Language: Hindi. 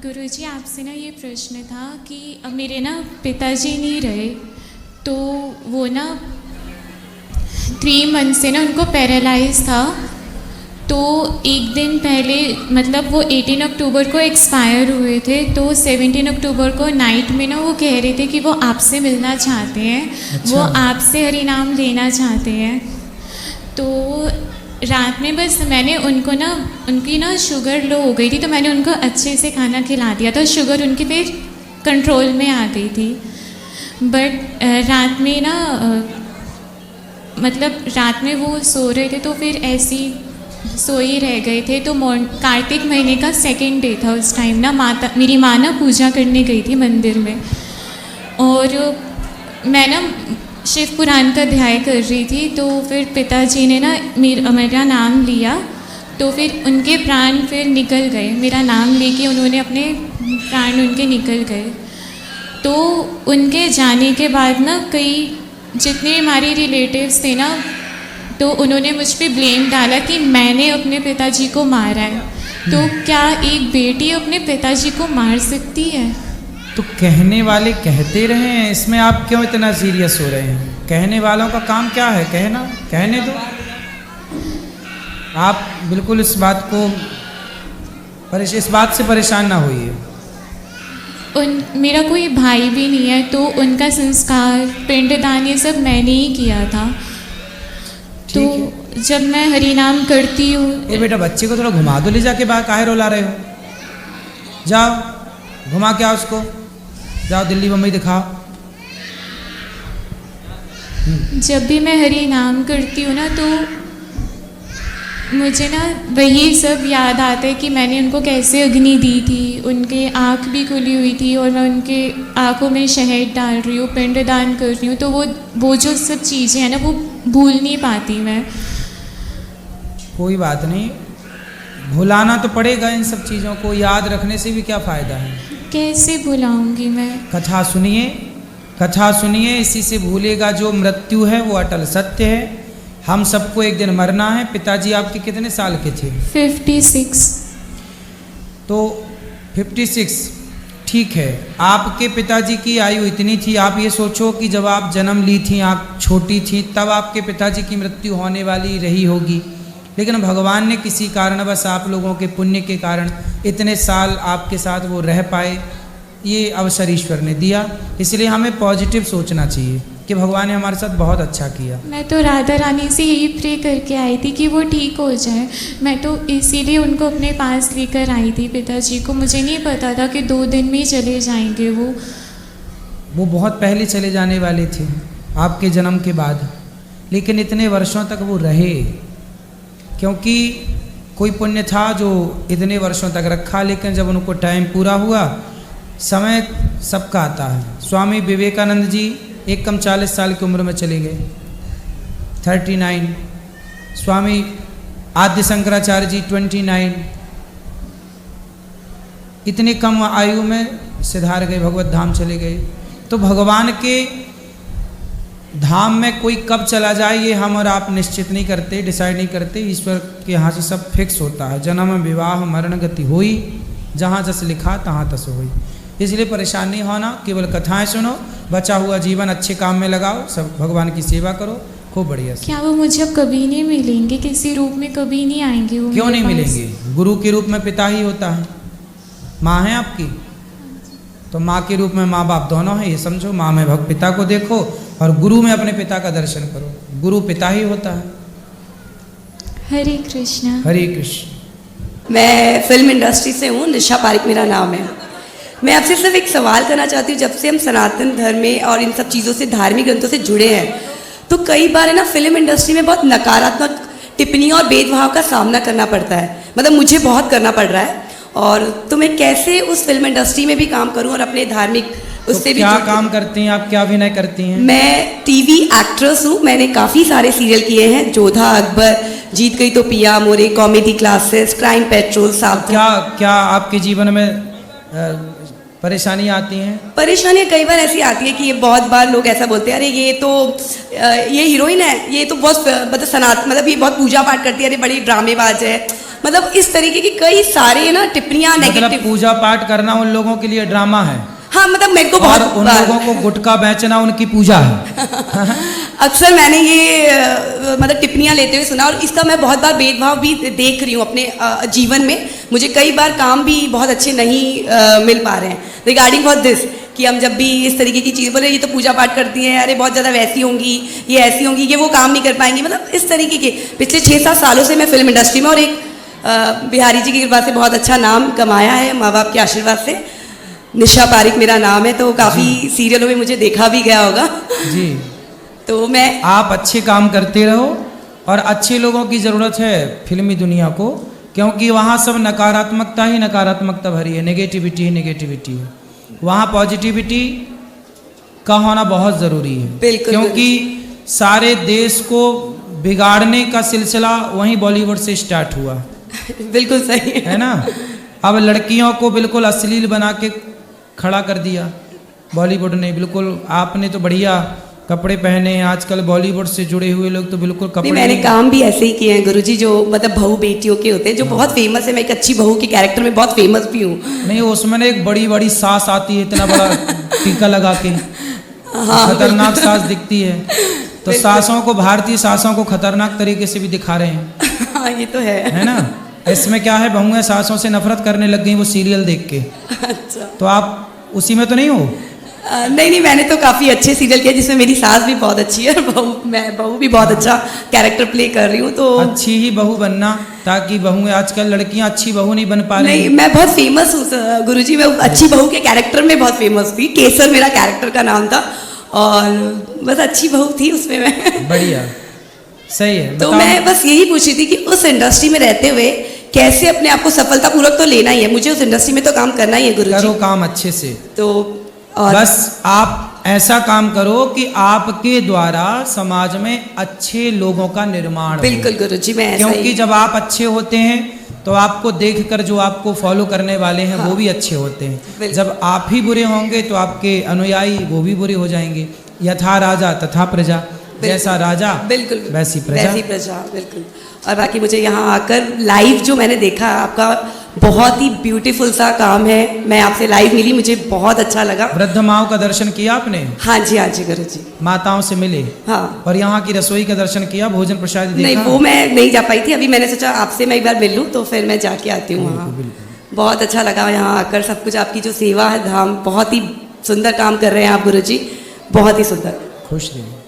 गुरुजी आपसे ना ये प्रश्न था कि अब मेरे ना पिताजी नहीं रहे, तो वो ना 3 मंथ से ना उनको पैरालाइज था। तो एक दिन पहले मतलब वो 18 अक्टूबर को एक्सपायर हुए थे, तो 17 अक्टूबर को नाइट में ना वो कह रहे थे कि वो आपसे मिलना चाहते हैं। अच्छा। वो आपसे हरि नाम लेना चाहते हैं। तो रात में बस मैंने उनको ना, उनकी ना शुगर लो हो गई थी, तो मैंने उनको अच्छे से खाना खिला दिया था, शुगर उनकी फिर कंट्रोल में आ गई थी। बट रात में ना मतलब रात में वो सो रहे थे, तो फिर ऐसी सोई रह गए थे। तो कार्तिक महीने का 2nd डे था उस टाइम ना, मेरी माँ ना पूजा करने गई थी मंदिर में, और मैं ना शिव पुराण का अध्याय कर रही थी। तो फिर पिताजी ने ना मेरा नाम लिया, तो फिर उनके प्राण फिर निकल गए। मेरा नाम लेके उन्होंने अपने प्राण उनके निकल गए। तो उनके जाने के बाद ना कई जितने हमारे रिलेटिव्स थे ना, तो उन्होंने मुझ पे ब्लेम डाला कि मैंने अपने पिताजी को मारा है। तो क्या एक बेटी अपने पिताजी को मार सकती है? तो कहने वाले कहते रहे हैं, इसमें आप क्यों इतना सीरियस हो रहे हैं? कहने वालों का काम क्या है? कहना, कहने दो। आप बिल्कुल इस बात से परेशान ना होइए। मेरा कोई भाई भी नहीं है, तो उनका संस्कार पिंडदान ये सब मैंने ही किया था। तो जब मैं हरि नाम करती हूँ। ये बेटा बच्चे को थोड़ा घुमा दो, ले जाके बाहर, काहे रोला रहे हो? जाओ घुमा के आओ उसको, जाओ दिल्ली बम्बई दिखाओ। जब भी मैं हरि नाम करती हूँ ना, तो मुझे ना वही सब याद आता है कि मैंने उनको कैसे अग्नि दी थी। उनके आँख भी खुली हुई थी और मैं उनके आँखों में शहद डाल रही हूँ, पिंडदान कर रही हूँ। तो वो जो सब चीज़ें हैं ना, वो भूल नहीं पाती मैं। कोई बात नहीं, भुलाना तो पड़ेगा। इन सब चीज़ों को याद रखने से भी क्या फ़ायदा है? कैसे भुलाऊंगी मैं? कथा सुनिए, कथा सुनिए, इसी से भूलेगा। जो मृत्यु है वो अटल सत्य है। हम सबको एक दिन मरना है। पिताजी आपके कितने साल के थे? 56। तो 56 ठीक है। आपके पिताजी की आयु इतनी थी। आप ये सोचो कि जब आप जन्म ली थी, आप छोटी थी, तब आपके पिताजी की मृत्यु होने वाली रही होगी। लेकिन भगवान ने किसी कारणवश आप लोगों के पुण्य के कारण इतने साल आपके साथ वो रह पाए। ये अवसर ईश्वर ने दिया। इसलिए हमें पॉजिटिव सोचना चाहिए कि भगवान ने हमारे साथ बहुत अच्छा किया। मैं तो राधा रानी से यही प्रे करके आई थी कि वो ठीक हो जाए। मैं तो इसीलिए उनको अपने पास लेकर आई थी पिताजी को। मुझे नहीं पता था कि 2 दिन में ही चले जाएंगे वो बहुत पहले चले जाने वाले थे आपके जन्म के बाद, लेकिन इतने वर्षों तक वो रहे, क्योंकि कोई पुण्य था जो इतने वर्षों तक रखा। लेकिन जब उनको टाइम पूरा हुआ, समय सबका आता है। स्वामी विवेकानंद जी एकदम 40 साल की उम्र में चले गए, 39। स्वामी आद्य शंकराचार्य जी 29। इतने कम आयु में सिधार गए, भगवत धाम चले गए। तो भगवान के धाम में कोई कब चला जाए ये हम और आप निश्चित नहीं करते, डिसाइड नहीं करते। ईश्वर के यहाँ से सब फिक्स होता है। जन्म विवाह मरण गति हुई, जहाँ जस लिखा तहाँ तस हुई। इसलिए परेशान नहीं होना, केवल कथाएं सुनो, बचा हुआ जीवन अच्छे काम में लगाओ, सब भगवान की सेवा करो, खूब बढ़िया से। क्या वो मुझे अब कभी नहीं मिलेंगे? किसी रूप में कभी नहीं आएंगे वो? क्यों नहीं मिलेंगे? गुरु के रूप में पिता ही होता है। माँ है आपकी, तो माँ के रूप में माँ बाप दोनों हैं, ये समझो। माँ में भक्त पिता को देखो और गुरु में अपने पिता का दर्शन करो। गुरु पिता ही होता है। हरे कृष्णा। हरे कृष्ण। मैं फिल्म इंडस्ट्री से हूँ, निशा पारिक मेरा नाम है। मैं आपसे सिर्फ एक सवाल करना चाहती हूँ। जब से हम सनातन धर्म में और इन सब चीज़ों से, धार्मिक ग्रंथों से जुड़े हैं, तो कई बार है ना फिल्म इंडस्ट्री में बहुत नकारात्मक टिप्पणियों और भेदभाव का सामना करना पड़ता है। मतलब मुझे बहुत करना पड़ रहा है। और तो मैं कैसे उस फिल्म इंडस्ट्री में भी काम करूं और अपने धार्मिक उससे भी क्या काम करती हैं आप? क्या अभिनय करती हैं? मैं टीवी एक्ट्रेस हूँ। मैंने काफ़ी सारे सीरियल किए हैं, जोधा अकबर, जीत गई तो पिया मोरे, कॉमेडी क्लासेस, क्राइम पेट्रोल, साहब। क्या आपके जीवन में परेशानियाँ आती हैं? परेशानियाँ कई बार ऐसी आती है कि ये बहुत बार लोग ऐसा बोलते हैं, अरे ये तो ये हीरोइन है, ये तो बहुत मतलब ये बहुत पूजा पाठ करती है, अरे बड़ी ड्रामेबाज है, मतलब इस तरीके की कई सारे ना टिप्पणियां मतलब नेगेटिव। पूजा पाठ करना उन लोगों के लिए ड्रामा है हाँ मतलब मेरे को और बहुत उन लोगों को गुटखा बेचना उनकी पूजा है। अक्सर मैंने ये मतलब टिप्पणियां लेते हुए सुना और इसका मैं बहुत बार भेदभाव भी देख रही हूँ अपने जीवन में। मुझे कई बार काम भी बहुत अच्छे नहीं मिल पा रहे हैं रिगार्डिंग फॉर दिस, कि हम जब भी इस तरीके की चीज़ बोले ये तो पूजा पाठ करती हैं, अरे बहुत ज़्यादा वैसी होंगी, ये ऐसी होंगी, ये वो काम नहीं कर पाएंगी। मतलब इस तरीके के पिछले 6-7 सालों से मैं फिल्म इंडस्ट्री में और एक बिहारी जी की कृपा से बहुत अच्छा नाम कमाया है, माँ बाप के आशीर्वाद से। निशा पारिक मेरा नाम है, तो काफ़ी सीरियलों में मुझे देखा भी गया होगा जी। तो मैं आप अच्छे काम करते रहो और अच्छे लोगों की ज़रूरत है फिल्मी दुनिया को, क्योंकि वहाँ सब नकारात्मकता ही नकारात्मकता भरी है, नेगेटिविटी ही नेगेटिविटी है। वहाँ पॉजिटिविटी का होना बहुत ज़रूरी है। बिल्कुल, क्योंकि सारे देश को बिगाड़ने का सिलसिला वहीं बॉलीवुड से स्टार्ट हुआ बिल्कुल सही है ना। अब लड़कियों को बिल्कुल अश्लील बना के खड़ा कर दिया बॉलीवुड ने। बिल्कुल आपने तो बढ़िया कपड़े पहने हैं, आजकल बॉलीवुड से जुड़े हुए लोग तो बिल्कुल कपड़े नहीं, मैंने काम भी ऐसे ही किए हैं गुरुजी, जो मतलब बहू बेटियों के होते हैं, जो बहुत फेमस है। मैं एक अच्छी बहू के कैरेक्टर में बहुत फेमस भी हूँ। नहीं, उसमें ना एक बड़ी बड़ी सास आती है, इतना बड़ा टीका लगा के, हाँ, खतरनाक सास दिखती है। तो सासों को, भारतीय सासों को खतरनाक तरीके से भी दिखा रहे हैं। हाँ ये तो है ना। इसमें क्या है, बहुएं सासों से नफरत करने लग गई वो सीरियल देख के। अच्छा तो आप उसी में तो नहीं हो? नहीं, मैंने तो काफ़ी अच्छे सीरियल किए जिसमें मेरी सास भी बहुत अच्छी है और मैं बहू भी बहुत अच्छा कैरेक्टर प्ले कर रही हूँ। तो अच्छी ही बहू बनना, ताकि बहुएं, आजकल लड़कियां अच्छी बहू नहीं बन पा रही। नहीं, मैं बहुत फेमस हूँ गुरुजी, मैं अच्छी बहू के कैरेक्टर में बहुत फेमस थी। केसर मेरा कैरेक्टर का नाम था और बस अच्छी बहू थी उसमें मैं। बढ़िया, सही है। तो बताओ। मैं बस यही पूछ रही थी कि उस इंडस्ट्री में रहते हुए कैसे अपने आप को सफलतापूर्वक तो लेना ही है, मुझे उस इंडस्ट्री में तो काम करना ही है गुरुजी। करो काम अच्छे से। तो और बस आप ऐसा काम करो कि आपके द्वारा समाज में अच्छे लोगों का निर्माण हो। बिल्कुल गुरुजी, मैं ऐसा क्योंकि ही। जब आप अच्छे होते हैं तो आपको देखकर जो आपको फॉलो करने वाले हैं हाँ। वो भी अच्छे होते हैं। बिल्कुल। जब आप ही बुरे होंगे तो आपके अनुयायी वो भी बुरे हो जाएंगे। यथा राजा तथा प्रजा, जैसा राजा बिल्कुल वैसी प्रजा। बिल्कुल। और बाकी मुझे यहाँ आकर लाइव जो मैंने देखा, आपका बहुत ही ब्यूटीफुल सा काम है। मैं आपसे लाइव मिली, मुझे बहुत अच्छा लगा। वृद्ध माओं का दर्शन किया आपने? हाँ जी गुरुजी। माताओं से मिले? हाँ। और यहाँ की रसोई का दर्शन किया, भोजन प्रसाद देखा? नहीं, वो मैं नहीं जा पाई थी। अभी मैंने सोचा आपसे मैं एक बार मिल लूँ, तो फिर मैं जाके आती हूँ वहाँ। बहुत अच्छा लगा यहाँ आकर, सब कुछ आपकी जो सेवा है धाम, बहुत ही सुंदर काम कर रहे हैं आप गुरुजी, बहुत ही सुंदर। खुश रहिए।